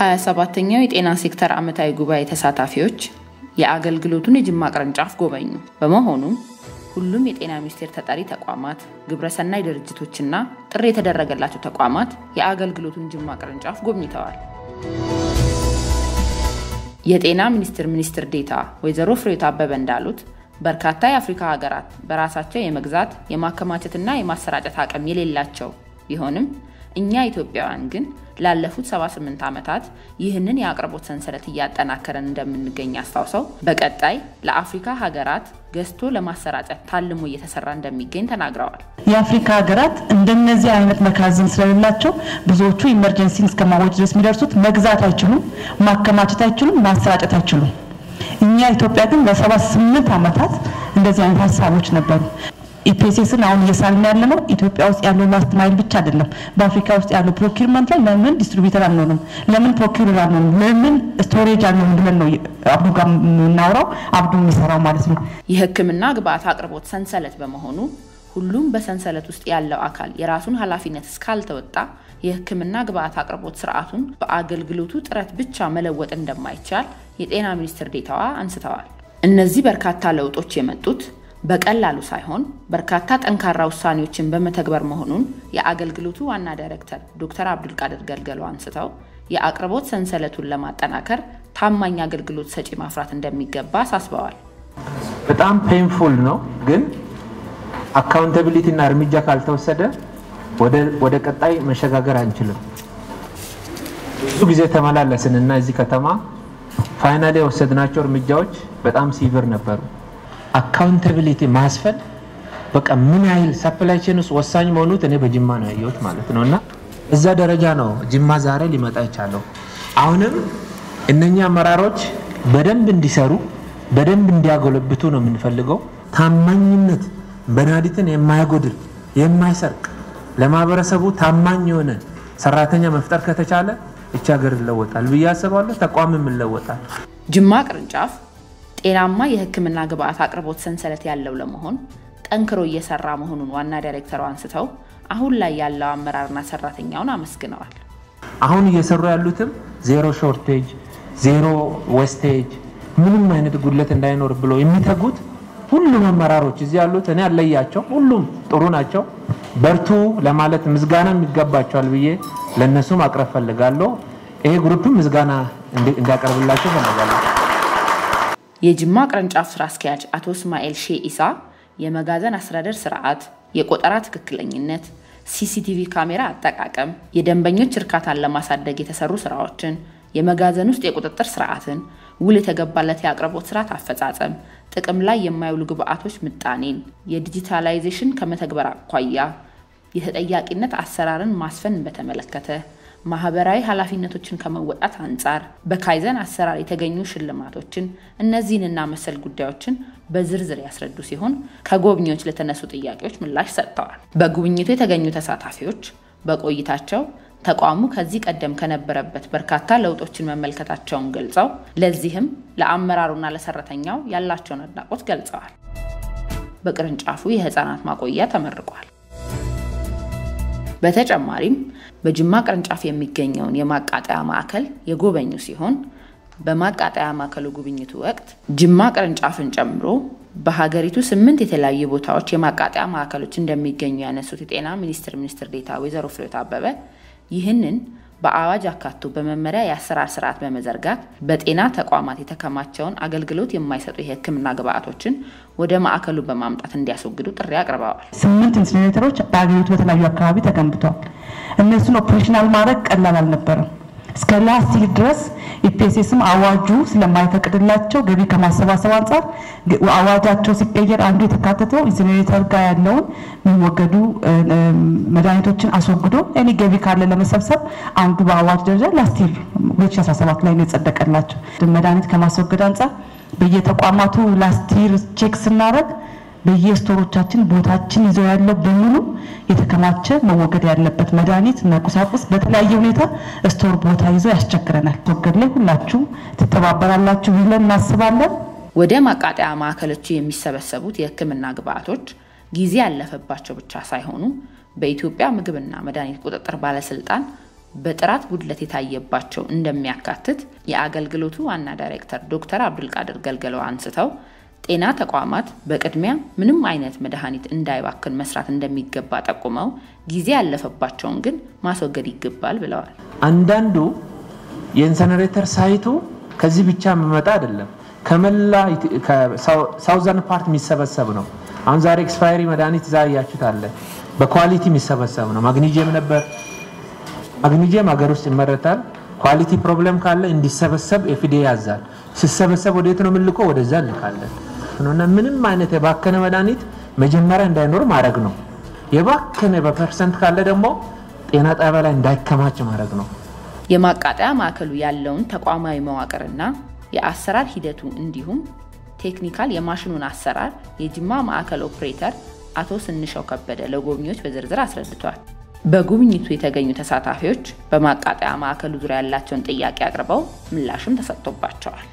27ኛው የጤና ሴክተር ዓመታዊ ጉባኤ ተሳታፊዎች የአገልግሎቱን የጅማ ቅርንጫፍ ጎበኙ። በመሆኑም ሁሉም የጤና ሚኒስቴር ተጠሪ ተቋማት፣ ግብረሰናይ ድርጅቶችና ጥሪ የተደረገላቸው ተቋማት የአገልግሎቱን ጅማ ቅርንጫፍ ጎብኝተዋል። የጤና ሚኒስትር ዴታ ወይዘሮ ፍሬሕይወት አበበ እንዳሉት በርካታ የአፍሪካ ሀገራት በራሳቸው የመግዛት የማከማቸትና የማሰራጨት አቅም የሌላቸው ቢሆንም እኛ ኢትዮጵያውያን ግን ላለፉት 78 ዓመታት ይህንን የአቅርቦት ሰንሰለት እያጠናከረን እንደምንገኝ አስተዋውሰው በቀጣይ ለአፍሪካ ሀገራት ገዝቶ ለማሰራጨት ታልሞ እየተሰራ እንደሚገኝ ተናግረዋል። የአፍሪካ ሀገራት እንደነዚህ አይነት መካዝን ስለሌላቸው ብዙዎቹ ኢመርጀንሲን እስከማወጅ ድረስ የሚደርሱት መግዛት አይችሉም፣ ማከማቸት አይችሉም፣ ማሰራጨት አይችሉም። እኛ ኢትዮጵያ ግን ለ78 ዓመታት እንደዚህ አይነት ሀሳቦች ነበሩ። ኢፒኤስኤስን አሁን እየሳልን ያለነው ኢትዮጵያ ውስጥ ያለው ላስት ማይል ብቻ አይደለም፣ በአፍሪካ ውስጥ ያለው ፕሮኪውርመንት ላይ ለምን ዲስትሪቢዩተር አንሆንም፣ ለምን ፕሮኪውረር አንሆንም፣ ለምን ስቶሬጅ አንሆንም ብለን ነው አብዱ ጋር የምናወራው፣ አብዱ የሚሰራው ማለት ነው። የሕክምና ግብአት አቅርቦት ሰንሰለት በመሆኑ ሁሉም በሰንሰለት ውስጥ ያለው አካል የራሱን ኃላፊነት እስካልተወጣ የሕክምና ግብአት አቅርቦት ስርዓቱን በአገልግሎቱ ጥረት ብቻ መለወጥ እንደማይቻል የጤና ሚኒስትር ዴታዋ አንስተዋል። እነዚህ በርካታ ለውጦች የመጡት በቀላሉ ሳይሆን በርካታ ጠንካራ ውሳኔዎችን በመተግበር መሆኑን የአገልግሎቱ ዋና ዳይሬክተር ዶክተር አብዱልቃድር ገልገሎ አንስተው የአቅርቦት ሰንሰለቱን ለማጠናከር ታማኝ አገልግሎት ሰጪ ማፍራት እንደሚገባ አሳስበዋል። በጣም ፔንፉል ነው፣ ግን አካውንታቢሊቲ እና እርምጃ ካልተወሰደ ወደ ቀጣይ መሸጋገር አንችልም። ብዙ ጊዜ ተመላለስንና እዚህ ከተማ ፋይናሊ ወሰድናቸው እርምጃዎች በጣም ሲቪር ነበሩ። አካውንታቢሊቲ ማስፈን በቃ ምን ያህል ሰፕላይ ቼን ውስጥ ወሳኝ መሆኑት እኔ በጅማ ነው ያየሁት ማለት ነውና እዛ ደረጃ ነው ጅማ ዛሬ ሊመጣ ይቻለው። አሁንም እነኛ አመራሮች በደንብ እንዲሰሩ በደንብ እንዲያጎለብቱ ነው የምንፈልገው። ታማኝነት በናዲትን የማይጎድል የማይሰርቅ ለማህበረሰቡ ታማኝ የሆነ ሰራተኛ መፍጠር ከተቻለ እቺ ሀገር ይለወጣል ብዬ አስባለሁ። ተቋምም ይለወጣል። ጅማ ቅርንጫፍ ጤናማ የሕክምና ግብአት አቅርቦት ሰንሰለት ያለው ለመሆን ጠንክሮ እየሰራ መሆኑን ዋና ዳይሬክተሩ አንስተው አሁን ላይ ያለው አመራርና ሰራተኛውን አመስግነዋል። አሁን እየሰሩ ያሉትም ዜሮ ሾርቴጅ፣ ዜሮ ዌስቴጅ፣ ምንም አይነት ጉድለት እንዳይኖር ብለው የሚተጉት ሁሉም አመራሮች እዚህ ያሉት እኔ አለያቸው ሁሉም ጥሩ ናቸው። በርቱ ለማለት ምስጋና የሚገባቸዋል ብዬ ለነሱ ማቅረብ ፈልጋለሁ። ይሄ ግሩፕም ምስጋና እንዲያቀርብላቸው ፈልጋለሁ። የጅማ ቅርንጫፍ ስራ አስኪያጅ አቶ እስማኤል ሼኢሳ የመጋዘን አስተዳደር ስርዓት፣ የቆጠራ ትክክለኝነት፣ ሲሲቲቪ ካሜራ አጠቃቀም፣ የደንበኞች እርካታን ለማሳደግ የተሰሩ ስራዎችን፣ የመጋዘን ውስጥ የቁጥጥር ስርዓትን፣ ውል የተገባለት የአቅርቦት ስርዓት አፈጻጸም፣ ጥቅም ላይ የማይውሉ ግብአቶች ምጣኔን፣ የዲጂታላይዜሽን ከመተግበር አኳያ የተጠያቂነት አሰራርን ማስፈን በተመለከተ ማህበራዊ ኃላፊነቶችን ከመወጣት አንፃር በካይዘን አሰራር የተገኙ ሽልማቶችን እነዚህንና መሰል ጉዳዮችን በዝርዝር ያስረዱ ሲሆን ከጎብኚዎች ለተነሱ ጥያቄዎች ምላሽ ሰጥተዋል። በጉብኝቱ የተገኙ ተሳታፊዎች በቆይታቸው ተቋሙ ከዚህ ቀደም ከነበረበት በርካታ ለውጦችን መመልከታቸውን ገልጸው ለዚህም ለአመራሩና ለሰራተኛው ያላቸውን አድናቆት ገልጸዋል። በቅርንጫፉ የህፃናት ማቆያ ተመርቋል። በተጨማሪም በጅማ ቅርንጫፍ የሚገኘውን የማቃጠያ ማዕከል የጎበኙ ሲሆን በማቃጠያ ማዕከሉ ጉብኝቱ ወቅት ጅማ ቅርንጫፍን ጨምሮ በሀገሪቱ 8 የተለያዩ ቦታዎች የማቃጠያ ማዕከሎች እንደሚገኙ ያነሱት የጤና ሚኒስትር ዴታ ወይዘሮ ፍሬሕይወት አበበ ይህንን በአዋጅ አካቶ በመመሪያ የአሰራር ስርዓት በመዘርጋት በጤና ተቋማት የተከማቸውን አገልግሎት የማይሰጡ የሕክምና ግብአቶችን ወደ ማዕከሉ በማምጣት እንዲያስወግዱ ጥሪ አቅርበዋል። 8 ኢንሲነሬተሮች በአገሪቱ በተለያዩ አካባቢ ተገንብተዋል። እነሱን ኦፕሬሽናል ማድረግ ቀላል አልነበረም። እስከ ላስት ይር ድረስ ኢፒኤስኤስም አዋጁ ስለማይፈቅድላቸው ገቢ ከማሰባሰብ አንፃር አዋጃቸው ሲቀየር አንዱ የተካተተው ኢንሲነሬተር ጋር ያለውን የሚወገዱ መድኃኒቶችን አስወግዶ እኔ ገቢ ካለ ለመሰብሰብ አንዱ በአዋጅ ደረጃ ላስት ይር 2017 ላይ ነው የጸደቀላቸው። መድኃኒት ከማስወገድ አንፃር በየተቋማቱ ላስት ይር ቼክ ስናደርግ በየስቶሮቻችን ቦታችን ይዘው ያለው በሙሉ የተከማቸ መወገድ ያለበት መድኃኒት እና ቁሳቁስ በተለያየ ሁኔታ ስቶር ቦታ ይዘው ያስቸግረናል። ወገድ ላይ ሁላችሁ ተተባበራላችሁ ብለን እናስባለን። ወደ ማቃጠያ ማዕከሎች የሚሰበሰቡት የሕክምና ግብአቶች ጊዜ ያለፈባቸው ብቻ ሳይሆኑ በኢትዮጵያ ምግብና መድኃኒት ቁጥጥር ባለስልጣን በጥራት ጉድለት የታየባቸው እንደሚያካትት የአገልግሎቱ ዋና ዳይሬክተር ዶክተር አብዱልቃድር ገልገለው አንስተው ጤና ተቋማት በቅድሚያ ምንም አይነት መድኃኒት እንዳይባክን መስራት እንደሚገባ ጠቁመው ጊዜ ያለፈባቸውን ግን ማስወገድ ይገባል ብለዋል። አንዳንዱ የኢንሰነሬተር ሳይቱ ከዚህ ብቻ መመጣ አይደለም ከመላ ከሳውዘርን ፓርት የሚሰበሰብ ነው። አሁን ዛሬ ኤክስፓየሪ መድኃኒት ዛያችሁት አለ በኳሊቲ የሚሰበሰብ ነው። ማግኒዚየም ነበር ማግኒዚየም ሀገር ውስጥ ይመረታል። ኳሊቲ ፕሮብሌም ካለ እንዲሰበሰብ ኤፍዲኤ ያዛል። ሲሰበሰብ ወዴት ነው ምልቆ ወደዛ ልካለን እና ምንም አይነት የባከነ መድኃኒት መጀመሪያ እንዳይኖር ማድረግ ነው። የባከነ በፐርሰንት ካለ ደግሞ ጤና ጣቢያ ላይ እንዳይከማች ማድረግ ነው። የማቃጠያ ማዕከሉ ያለውን ተቋማዊ መዋቅርና የአሰራር ሂደቱ እንዲሁም ቴክኒካል የማሽኑን አሰራር የጅማ ማዕከል ኦፕሬተር አቶ ስንሻው ከበደ ለጎብኚዎች በዝርዝር አስረድቷል። በጉብኝቱ የተገኙ ተሳታፊዎች በማቃጠያ ማዕከሉ ዙሪያ ያላቸውን ጥያቄ አቅርበው ምላሽም ተሰጥቶባቸዋል።